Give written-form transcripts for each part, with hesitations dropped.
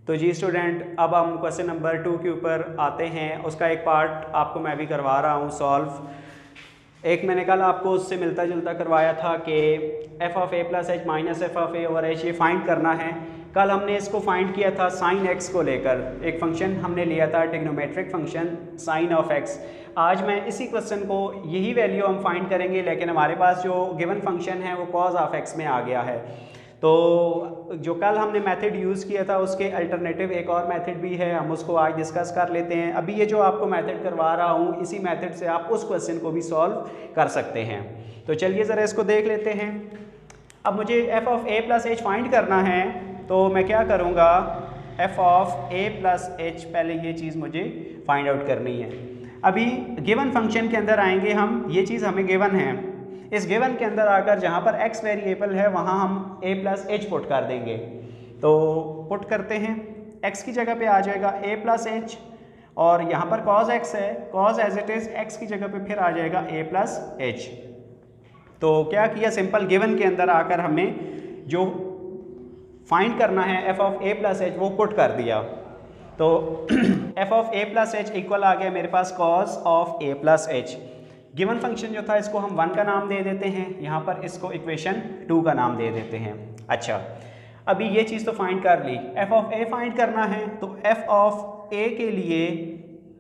तो जी स्टूडेंट, अब हम क्वेश्चन नंबर 2 के ऊपर आते हैं। उसका एक पार्ट आपको मैं भी करवा रहा हूँ सॉल्व। एक मैंने कल आपको उससे मिलता जुलता करवाया था कि F of a plus h minus f of A over H ये फाइंड करना है। कल हमने इसको फाइंड किया था साइन एक्स को लेकर, एक फंक्शन हमने लिया था trigonometric function sine of x. आज मैं इसी क्वेश्चन को यही वैल्यू हम फाइंड करेंगे, लेकिन हमारे पास जो गिवन फंक्शन है वो कॉज ऑफ एक्स में आ गया है। तो जो कल हमने मेथड यूज़ किया था उसके अल्टरनेटिव एक और मेथड भी है, हम उसको आज डिस्कस कर लेते हैं। अभी ये जो आपको मेथड करवा रहा हूँ इसी मेथड से आप उस क्वेश्चन को भी सॉल्व कर सकते हैं। तो चलिए ज़रा इसको देख लेते हैं। अब मुझे F of a plus H find करना है, तो मैं क्या करूँगा, F of a plus H पहले ये चीज़ मुझे फाइंड आउट करनी है। अभी गिवन फंक्शन के अंदर आएंगे हम, ये चीज़ हमें गिवन है। इस गिवन के अंदर आकर जहाँ पर x वेरिएबल है वहाँ हम a प्लस एच पुट कर देंगे। तो पुट करते हैं, x की जगह पे आ जाएगा a प्लस एच, और यहाँ पर cos x है, cos as it is x की जगह पे फिर आ जाएगा a प्लस एच। तो क्या किया, सिंपल गिवन के अंदर आकर हमने जो फाइंड करना है f of a plus h वो पुट कर दिया। तो f of a plus h equal आ गया मेरे पास cos of a plus h. Given function जो था इसको हम 1 का नाम दे देते हैं, यहाँ पर इसको इक्वेशन 2 का नाम दे देते हैं। अच्छा, अभी ये चीज़ तो फाइंड कर ली, एफ ऑफ ए फाइंड करना है। तो एफ ऑफ ए के लिए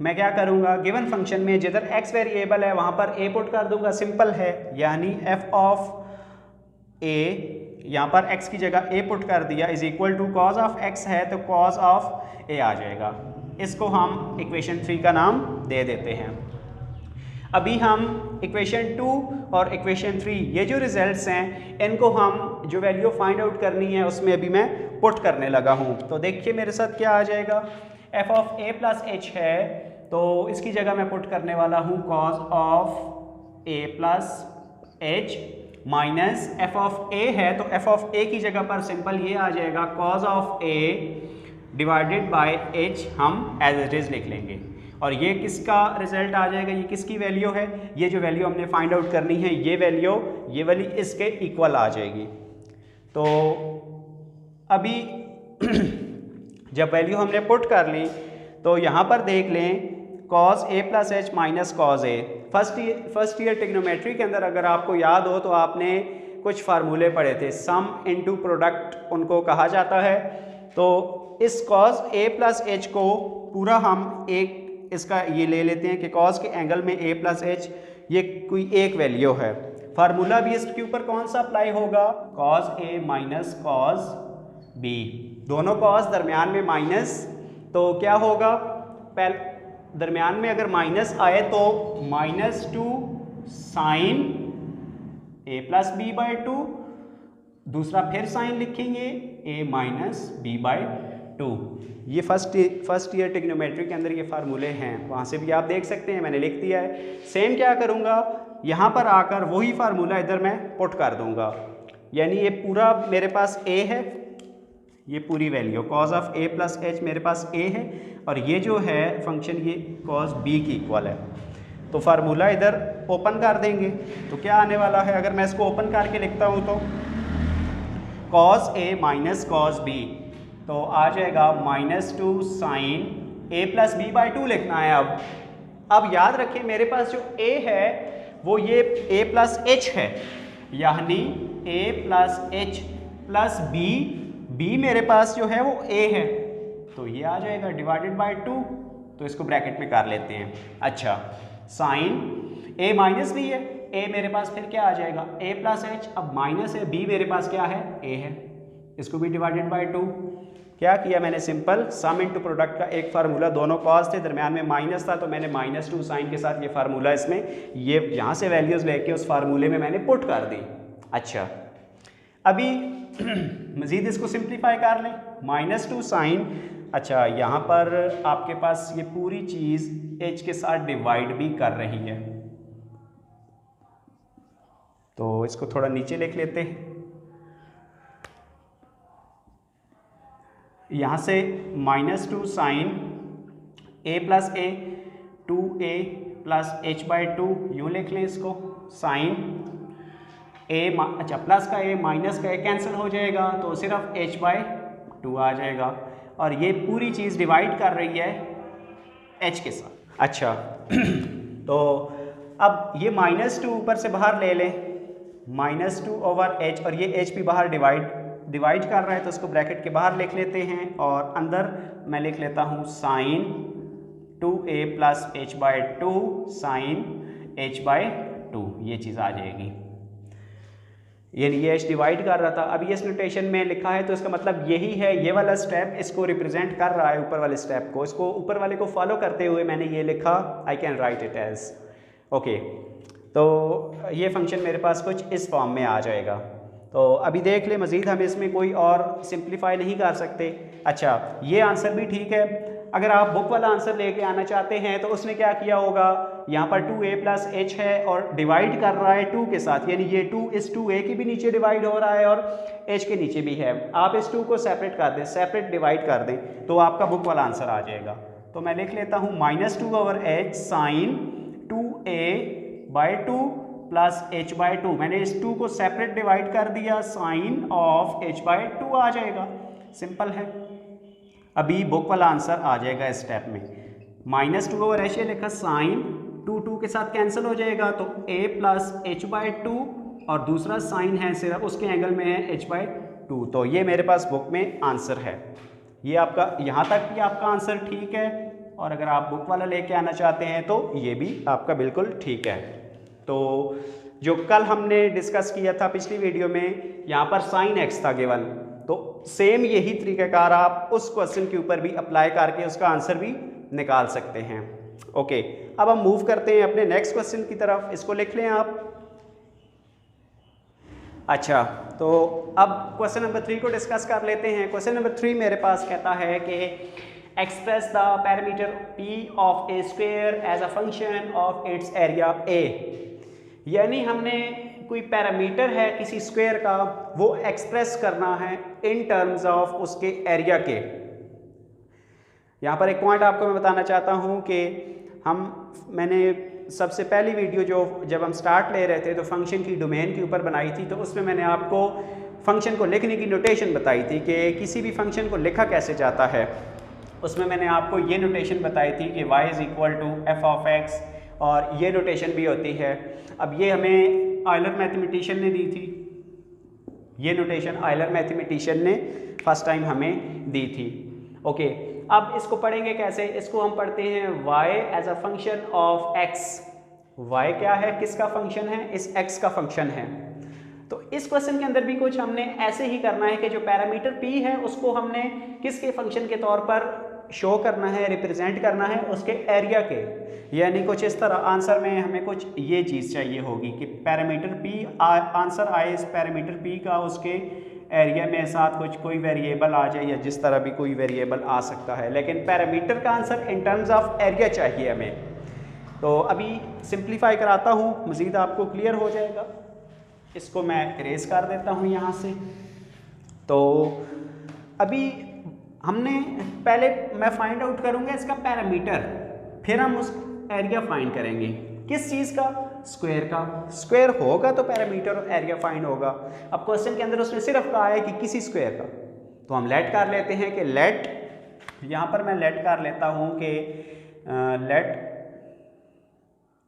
मैं क्या करूँगा, गिवन फंक्शन में जिधर एक्स वेरिएबल है वहाँ पर ए पुट कर दूंगा, सिंपल है। यानी एफ ऑफ ए, यहाँ पर एक्स की जगह ए पुट कर दिया, is equal to cos of x है तो कॉज ऑफ ए आ जाएगा। इसको हम इक्वेशन 3 का नाम दे देते हैं। अभी हम इक्वेशन 2 और इक्वेशन 3 ये जो रिजल्ट्स हैं इनको हम जो वैल्यू फाइंड आउट करनी है उसमें अभी मैं पुट करने लगा हूँ। तो देखिए मेरे साथ क्या आ जाएगा, f of a plus h है तो इसकी जगह मैं पुट करने वाला हूँ cos of a plus h, minus f of a है तो एफ ऑफ ए की जगह पर सिंपल ये आ जाएगा cause of A divided by H, हम एज इट इज़ लिख लेंगे। और ये किसका रिजल्ट आ जाएगा, ये किसकी वैल्यू है, ये जो वैल्यू हमने फाइंड आउट करनी है ये वैल्यू ये वाली इसके इक्वल आ जाएगी। तो अभी जब वैल्यू हमने पुट कर ली तो यहाँ पर देख लें cos a plus h minus cos A. First year trigonometry के अंदर अगर आपको याद हो तो आपने कुछ फार्मूले पढ़े थे, सम इनटू प्रोडक्ट उनको कहा जाता है। तो इस cos a प्लस एच को पूरा हम एक इसका ये ले लेते हैं कि cos के एंगल में a प्लस एच ये कोई एक वैल्यू है। फार्मूला भी इसके ऊपर कौन सा अप्लाई होगा, cos a minus cos b, दोनों cos दरमियान में माइनस, तो क्या होगा, पहले दरमियान में अगर माइनस आए तो -2 sine a plus b by 2, दूसरा फिर साइन लिखेंगे a माइनस बी बाई 2। ये फर्स्ट ईयर ट्रिग्नोमेट्री के अंदर ये फार्मूले हैं, वहाँ से भी आप देख सकते हैं, मैंने लिख दिया है। सेम क्या करूँगा, यहाँ पर आकर वही फार्मूला इधर मैं पुट कर दूँगा। यानी ये पूरा मेरे पास a है, ये पूरी value cos of a plus H मेरे पास a है, और ये जो है फंक्शन ये cos b की इक्वल है। तो फार्मूला इधर ओपन कर देंगे तो क्या आने वाला है, अगर मैं इसको ओपन करके लिखता हूँ तो cos a minus cos b, तो आ जाएगा -2 sine a plus b by 2 लिखना है। अब याद रखें मेरे पास जो a है वो ये a प्लस एच है, यानी a plus H plus b मेरे पास जो है वो a है, तो ये आ जाएगा डिवाइडेड बाई 2, तो इसको ब्रैकेट में कर लेते हैं। अच्छा, साइन a माइनस b है, a मेरे पास फिर क्या आ जाएगा a प्लस एच, अब माइनस है b मेरे पास क्या है a है, इसको भी डिवाइडेड बाई 2। क्या किया मैंने, सिंपल सम इनटू प्रोडक्ट का एक फार्मूला, दोनों कॉस थे दरमियान में माइनस था तो मैंने -2 साइन के साथ ये फार्मूला इसमें ये यहाँ से वैल्यूज़ लेके उस फार्मूले में मैंने पुट कर दी। अच्छा, अभी मज़ीद इसको सिंप्लीफाई कर लें, -2 साइन, अच्छा यहाँ पर आपके पास ये पूरी चीज़ h के साथ डिवाइड भी कर रही है, तो इसको थोड़ा नीचे लिख लेते हैं। यहाँ से -2 sine a plus a 2a plus h by 2 यूँ लिख लें इसको, साइन a, अच्छा प्लस का a माइनस का a कैंसिल हो जाएगा तो सिर्फ h बाई 2 आ जाएगा। और ये पूरी चीज़ डिवाइड कर रही है h के साथ। अच्छा तो अब ये -2 ऊपर से बाहर ले लें, -2/h, और ये h भी बाहर डिवाइड कर रहा है तो उसको ब्रैकेट के बाहर लिख लेते हैं और अंदर मैं लिख लेता हूँ sin 2a + h/2 sin h/2, ये चीज़ आ जाएगी। यानी ये h डिवाइड कर रहा था, अब ये इस नोटेशन में लिखा है तो इसका मतलब यही है, ये वाला स्टेप इसको रिप्रेजेंट कर रहा है, ऊपर वाले स्टेप को, इसको ऊपर वाले को फॉलो करते हुए मैंने ये लिखा, I can write it as okay. तो ये फंक्शन मेरे पास कुछ इस फॉर्म में आ जाएगा। तो अभी देख ले मज़ीद हम इसमें कोई और सिंप्लीफाई नहीं कर सकते। अच्छा ये आंसर भी ठीक है, अगर आप बुक वाला आंसर लेके आना चाहते हैं तो उसने क्या किया होगा, यहाँ पर 2a + h है और डिवाइड कर रहा है 2 के साथ, यानी ये 2 इस 2a के भी नीचे डिवाइड हो रहा है और h के नीचे भी है। आप इस 2 को सेपरेट कर दें, सेपरेट डिवाइड कर दें तो आपका बुक वाला आंसर आ जाएगा। तो मैं लिख लेता हूँ -2/h sin 2a/2 + h/2, मैंने इस 2 को सेपरेट डिवाइड कर दिया, sin of h/2 आ जाएगा, सिंपल है। अभी बुक वाला आंसर आ जाएगा इस स्टेप में, -2/h लिखा, sin 2 के साथ कैंसिल हो जाएगा तो a + h/2 और दूसरा साइन है सिर्फ उसके एंगल में है h/2, तो ये मेरे पास बुक में आंसर है। ये आपका यहाँ तक भी आपका आंसर ठीक है, और अगर आप बुक वाला लेके आना चाहते हैं तो ये भी आपका बिल्कुल ठीक है। तो जो कल हमने डिस्कस किया था पिछली वीडियो में, यहाँ पर sin x था गिवन, तो सेम यही तरीक़ाकार आप उस क्वेश्चन के ऊपर भी अप्लाई करके उसका आंसर भी निकाल सकते हैं। ओके, अब हम मूव करते हैं अपने नेक्स्ट क्वेश्चन की तरफ, इसको लिख लें आप। अच्छा तो अब क्वेश्चन नंबर 3 को डिस्कस कर लेते हैं। क्वेश्चन नंबर 3 मेरे पास कहता है कि express the parameter p of a square as a function of its area a, यानी हमने कोई पैरामीटर है किसी स्क्वायर का, वो एक्सप्रेस करना है इन टर्म्स ऑफ उसके एरिया के। यहाँ पर एक पॉइंट आपको मैं बताना चाहता हूँ कि मैंने सबसे पहली वीडियो जब हम स्टार्ट ले रहे थे तो फंक्शन की डोमेन के ऊपर बनाई थी, तो उसमें मैंने आपको फंक्शन को लिखने की नोटेशन बताई थी कि किसी भी फंक्शन को लिखा कैसे जाता है। उसमें मैंने आपको ये नोटेशन बताई थी कि y = f of x, और ये नोटेशन भी होती है। अब ये हमें आयलर मैथमेटिशियन ने दी थी, ये नोटेशन आयलर मैथमेटिशियन ने फर्स्ट टाइम हमें दी थी। ओके, अब इसको पढ़ेंगे कैसे, इसको हम पढ़ते हैं y as a function of x। y क्या है, किसका फंक्शन है, इस x का फंक्शन है। तो इस क्वेश्चन के अंदर भी कुछ हमने ऐसे ही करना है कि जो पैरामीटर p है उसको हमने किसके फंक्शन के तौर पर शो करना है, रिप्रेजेंट करना है उसके एरिया के, यानी कुछ इस तरह आंसर में हमें कुछ ये चीज़ चाहिए होगी कि पैरामीटर p आंसर आए इस पैरामीटर p का उसके एरिया में साथ कुछ कोई वेरिएबल आ जाए, या जिस तरह भी कोई वेरिएबल आ सकता है, लेकिन पैरामीटर का answer in terms of area चाहिए हमें। तो अभी सिंप्लीफाई कराता हूँ, मज़ीद आपको क्लियर हो जाएगा। इसको मैं इरेज कर देता हूँ यहाँ से। तो अभी हमने पहले मैं फाइंड आउट करूँगा इसका पैरामीटर, फिर हम उस एरिया फाइंड करेंगे। किस चीज़ का, स्क्वायर का। स्क्वायर होगा तो पैरामीटर और एरिया फाइंड होगा। अब क्वेश्चन के अंदर उसने सिर्फ कहा है कि किसी स्क्वायर का, तो हम लेट कर लेते हैं कि लेट, यहाँ पर मैं लेट कर लेता हूँ कि let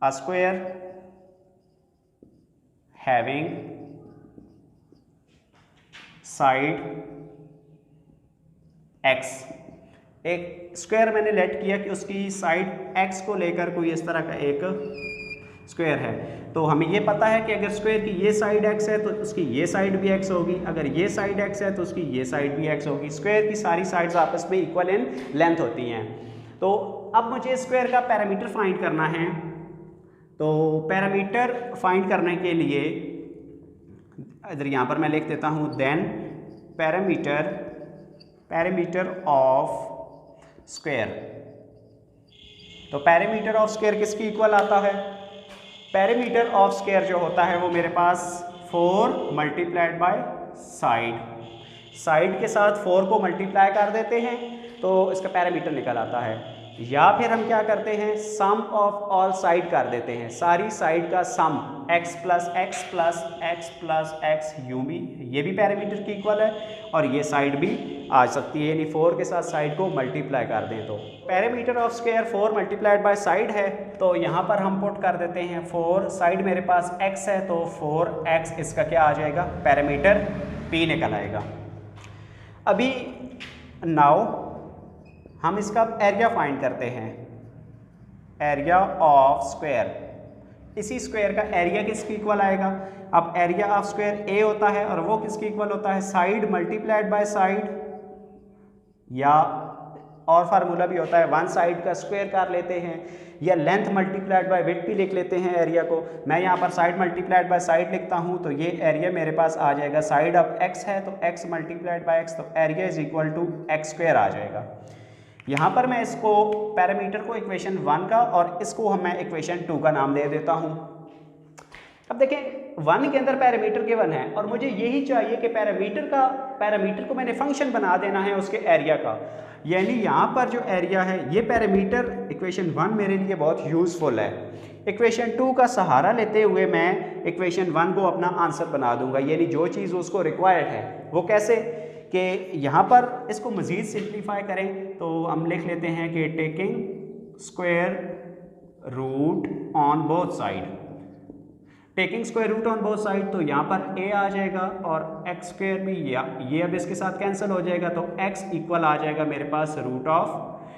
a square having side x। एक स्क्वायर मैंने लेट किया कि उसकी साइड x को लेकर कोई इस तरह का एक स्क्वायर है। तो हमें ये पता है कि अगर स्क्वायर की ये साइड x है तो उसकी ये साइड भी x होगी, अगर ये साइड x है तो उसकी ये साइड भी x होगी। स्क्वायर की सारी साइड्स आपस में इक्वल इन लेंथ होती हैं। तो अब मुझे स्क्वायर का पैरामीटर फाइंड करना है। तो पैरामीटर फाइंड करने के लिए इधर यहाँ पर मैं लिख देता हूँ देन पैरामीटर ऑफ स्क्वायर। तो पैरामीटर ऑफ स्क्वायर किसकी इक्वल आता है, पैरामीटर ऑफ स्क्वायर जो होता है वो मेरे पास 4 × साइड के साथ 4 को मल्टीप्लाई कर देते हैं तो इसका पैरामीटर निकल आता है। या फिर हम क्या करते हैं, सम ऑफ ऑल साइड कर देते हैं, सारी साइड का सम x plus x plus x plus x यूं भी, ये भी पैरामीटर की इक्वल है और ये साइड भी आ सकती है, यानी 4 के साथ साइड को मल्टीप्लाई कर दें तो parameter of square 4 multiplied by side है, तो यहाँ पर हम पुट कर देते हैं 4, साइड मेरे पास x है तो 4x इसका क्या आ जाएगा, पैरामीटर p निकल आएगा। अभी नाउ हम इसका एरिया फाइंड करते हैं, एरिया ऑफ स्क्वायर, इसी स्क्वायर का एरिया किसके इक्वल आएगा। अब एरिया ऑफ स्क्वायर a होता है और वो किसके इक्वल होता है, साइड मल्टीप्लाइड बाय साइड, या और फार्मूला भी होता है वन साइड का स्क्वायर कर लेते हैं, या लेंथ मल्टीप्लाइड बाय विड्थ भी लिख लेते हैं एरिया को। मैं यहाँ पर साइड मल्टीप्लाइड बाय साइड लिखता हूँ तो ये एरिया मेरे पास आ जाएगा, साइड ऑफ x है तो x मल्टीप्लाइड बाय x, तो area is equal to x square आ जाएगा। यहाँ पर मैं इसको पैरामीटर को इक्वेशन 1 का और इसको मैं इक्वेशन 2 का नाम दे देता हूँ। अब देखें 1 के अंदर पैरामीटर गिवन है और मुझे यही चाहिए कि पैरामीटर को मैंने फंक्शन बना देना है उसके एरिया का, यानी यहाँ पर जो एरिया है ये पैरामीटर इक्वेशन 1 मेरे लिए बहुत यूज़फुल है। इक्वेशन 2 का सहारा लेते हुए मैं इक्वेशन 1 को अपना आंसर बना दूंगा, यानी जो चीज़ उसको रिक्वायर्ड है वो कैसे कि यहाँ पर इसको मज़ीद सिंप्लीफाई करें तो हम लिख लेते हैं कि taking square root on both side, taking square root on both side, तो यहाँ पर a आ जाएगा और एक्स स्क्वायर भी, ये अब इसके साथ कैंसिल हो जाएगा तो x इक्वल आ जाएगा मेरे पास रूट ऑफ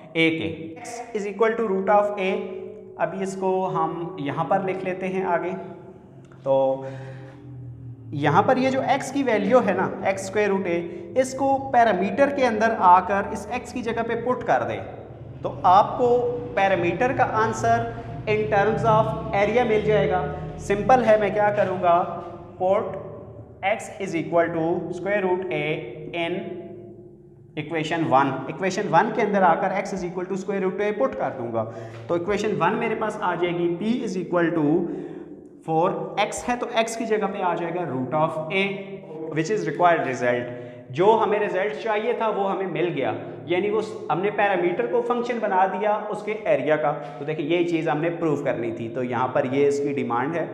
a के, x is equal to root of a। अभी इसको हम यहाँ पर लिख लेते हैं आगे, तो यहाँ पर ये जो x की वैल्यू है ना, एक्स स्क्वायर रूट a, इसको पैरामीटर के अंदर आकर इस x की जगह पे पुट कर दें तो आपको पैरामीटर का answer in terms of area मिल जाएगा। सिंपल है, मैं क्या करूँगा, put x is equal to square root a in equation 1, equation 1 के अंदर आकर x is equal to square root a put कर दूंगा तो इक्वेशन 1 मेरे पास आ जाएगी p is equal to 4x है तो x की जगह पे आ जाएगा root of a, which is required result. जो हमें रिजल्ट चाहिए था वो हमें मिल गया, यानी वो हमने पैरामीटर को फंक्शन बना दिया उसके एरिया का। तो देखिए ये चीज़ हमने प्रूव करनी थी, तो यहाँ पर ये इसकी डिमांड है,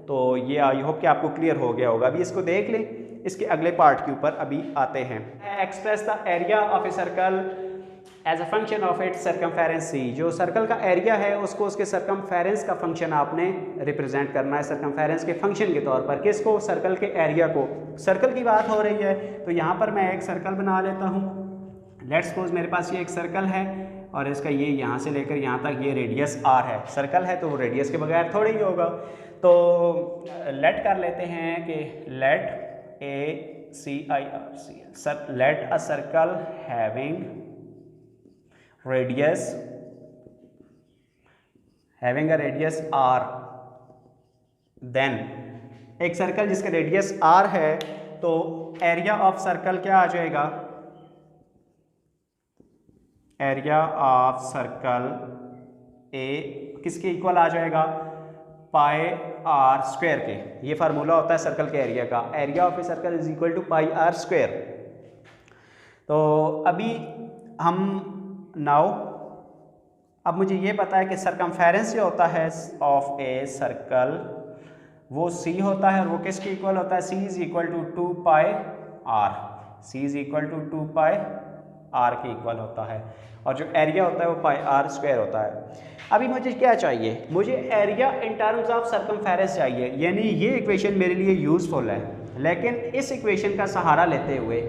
तो ये आई होप कि आपको क्लियर हो गया होगा। अभी इसको देख लें, इसके अगले पार्ट के ऊपर अभी आते हैं। Express the area of a circle as a function of its circumference C, जो सर्कल का एरिया है उसको उसके सर्कमफेरेंस का फंक्शन आपने रिप्रेजेंट करना है, सर्कमफेरेंस के फंक्शन के तौर पर। किसको, सर्कल के एरिया को। सर्कल की बात हो रही है तो यहाँ पर मैं एक सर्कल बना लेता हूँ। लेट्स सपोज मेरे पास ये एक सर्कल है और इसका ये यहाँ से लेकर यहाँ तक ये रेडियस r है। सर्कल है तो रेडियस के बगैर थोड़ी ही होगा, तो लेट कर लेते हैं कि let a C I R C, let a circle having radius having a radius r, then एक सर्कल जिसका रेडियस r है तो एरिया ऑफ सर्कल क्या आ जाएगा, एरिया ऑफ सर्कल a किसके इक्वल आ जाएगा, पाई आर स्क्वायर के। ये फार्मूला होता है सर्कल के एरिया का, area of a circle is equal to pi r square. तो अभी हम नाउ अब मुझे ये पता है कि सर्कमफेरेंस जो होता है ऑफ ए सर्कल वो c होता है और वो किसके इक्वल होता है, c is equal to 2 pi r, c is equal to 2 pi r के इक्वल होता है, और जो एरिया होता है वो पाई आर स्क्वायर होता है। अभी मुझे क्या चाहिए, मुझे area in terms of circumference चाहिए, यानी ये इक्वेशन मेरे लिए यूजफुल है, लेकिन इस इक्वेशन का सहारा लेते हुए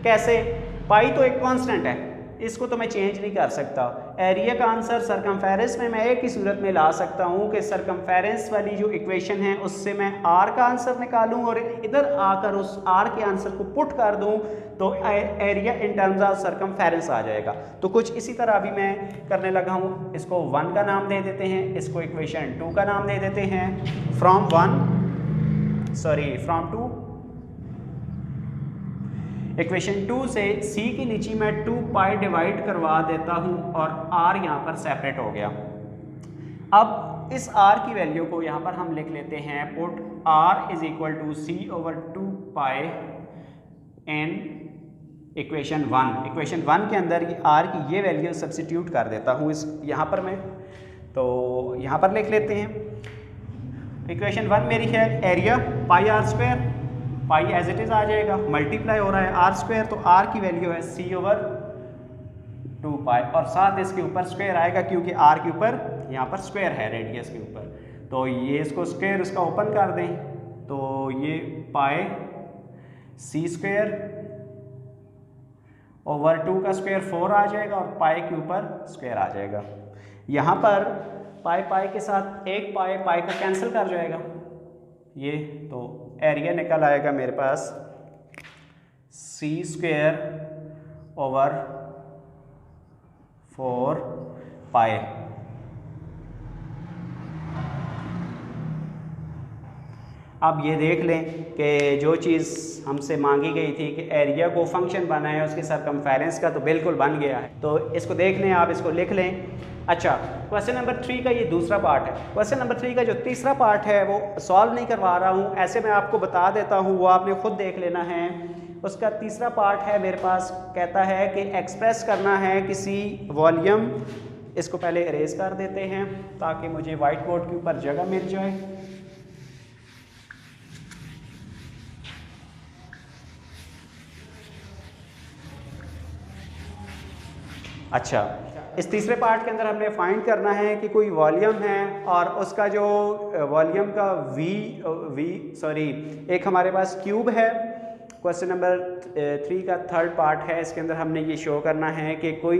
कैसे, पाई तो एक कांस्टेंट है, इसको तो मैं चेंज नहीं कर सकता। एरिया का आंसर सर्कमफेरेंस में मैं एक ही सूरत में ला सकता हूँ कि सर्कमफेरेंस वाली जो इक्वेशन है उससे मैं r का आंसर निकालूं और इधर आकर उस r के आंसर को पुट कर दूं तो area in terms of circumference आ जाएगा। तो कुछ इसी तरह अभी मैं करने लगा हूँ, इसको 1 का नाम दे देते हैं, इसको इक्वेशन 2 का नाम दे देते हैं। फ्रॉम 2 इक्वेशन 2 से c की नीचे मैं 2 पाई डिवाइड करवा देता हूँ और r यहाँ पर सेपरेट हो गया। अब इस r की वैल्यू को यहाँ पर हम लिख लेते हैं, put r is equal to c over 2 pi n equation 1 के अंदर आर की ये वैल्यू सब्सिट्यूट कर देता हूँ इस यहाँ पर मैं, तो यहाँ पर लिख लेते हैं। इक्वेशन 1 मेरी है area pi r square, pi as it is आ जाएगा, मल्टीप्लाई हो रहा है आर स्क्वायर, तो आर की वैल्यू है C/2 पाई, और साथ इसके ऊपर स्क्वायर आएगा क्योंकि आर के ऊपर यहाँ पर स्क्वायर है रेडियस के ऊपर, तो ये इसको स्क्वायर इसका ओपन कर दें, तो ये पाई C² ओवर 2 का स्क्वायर 4 आ जाएगा और पाई के ऊपर स्क्वायर आ जाएगा। यहाँ पर पाई के साथ एक पाई का कैंसिल कर जाएगा ये, तो एरिया निकल आएगा मेरे पास C² ओवर 4 पाई। अब ये देख लें कि जो चीज़ हमसे मांगी गई थी कि एरिया को फंक्शन बनाए उसके सरकमफेरेंस का, तो बिल्कुल बन गया है। तो इसको देख लें, आप इसको लिख लें। अच्छा, क्वेश्चन नंबर 3 का ये दूसरा पार्ट है। क्वेश्चन नंबर 3 का जो तीसरा पार्ट है वो सॉल्व नहीं करवा रहा हूँ, ऐसे मैं आपको बता देता हूँ, वो आपने खुद देख लेना है। उसका तीसरा पार्ट है मेरे पास, कहता है कि एक्सप्रेस करना है किसी वॉल्यूम, इसको पहले इरेज कर देते हैं ताकि मुझे वाइट बोर्ड के ऊपर जगह मिल जाए। अच्छा, इस तीसरे पार्ट के अंदर हमने फाइंड करना है कि कोई वॉल्यूम है और उसका जो वॉल्यूम का एक हमारे पास क्यूब है। क्वेश्चन नंबर 3 का थर्ड पार्ट है, इसके अंदर हमने ये शो करना है कि कोई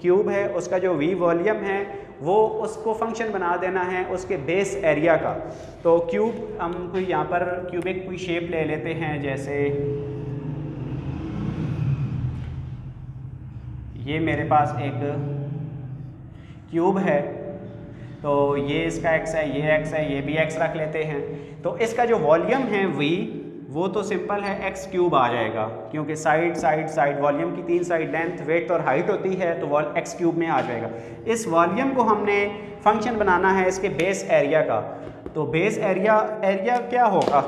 क्यूब है, उसका जो v वॉल्यूम है वो उसको फंक्शन बना देना है उसके बेस एरिया का। तो क्यूब हम कोई यहाँ पर क्यूबिक कोई शेप ले लेते हैं, जैसे ये मेरे पास एक क्यूब है, तो ये इसका x है, ये x है, ये भी x रख लेते हैं। तो इसका जो वॉल्यूम है v, वो तो सिंपल है x³ आ जाएगा, क्योंकि साइड वॉल्यूम की 3 साइड लेंथ, वेट और हाइट होती है, तो x³ में आ जाएगा। इस वॉल्यूम को हमने फंक्शन बनाना है इसके बेस एरिया का। तो बेस एरिया क्या होगा,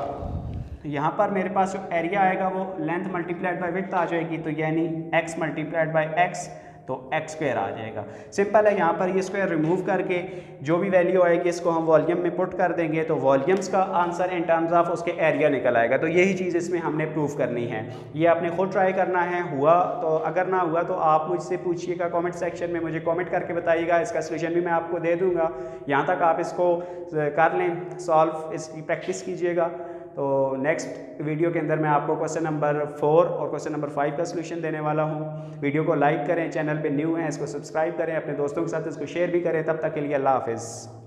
तो यहाँ पर मेरे पास जो एरिया आएगा वो लेंथ मल्टीप्लाइड बाय विड्थ आ जाएगी, तो यानी x मल्टीप्लाइड बाय x, तो x² आ जाएगा। सिंपल है, यहाँ पर ये स्क्वायर रिमूव करके जो भी वैल्यू आएगी इसको हम वॉल्यूम में पुट कर देंगे, तो वॉल्यूम्स का आंसर इन टर्म्स ऑफ उसके एरिया निकल आएगा। तो यही चीज़ इसमें हमने प्रूफ करनी है, ये आपने खुद ट्राई करना है। हुआ तो, अगर ना हुआ तो आप मुझसे पूछिएगा कमेंट सेक्शन में, मुझे कमेंट करके बताइएगा, इसका सोल्यूशन भी मैं आपको दे दूँगा। यहाँ तक आप इसको कर लें सॉल्व, इसकी प्रैक्टिस कीजिएगा। तो नेक्स्ट वीडियो के अंदर मैं आपको क्वेश्चन नंबर 4 और क्वेश्चन नंबर 5 का सोल्यूशन देने वाला हूँ। वीडियो को लाइक करें, चैनल पे न्यू हैं इसको सब्सक्राइब करें, अपने दोस्तों के साथ इसको शेयर भी करें। तब तक के लिए अल्लाह हाफिज़।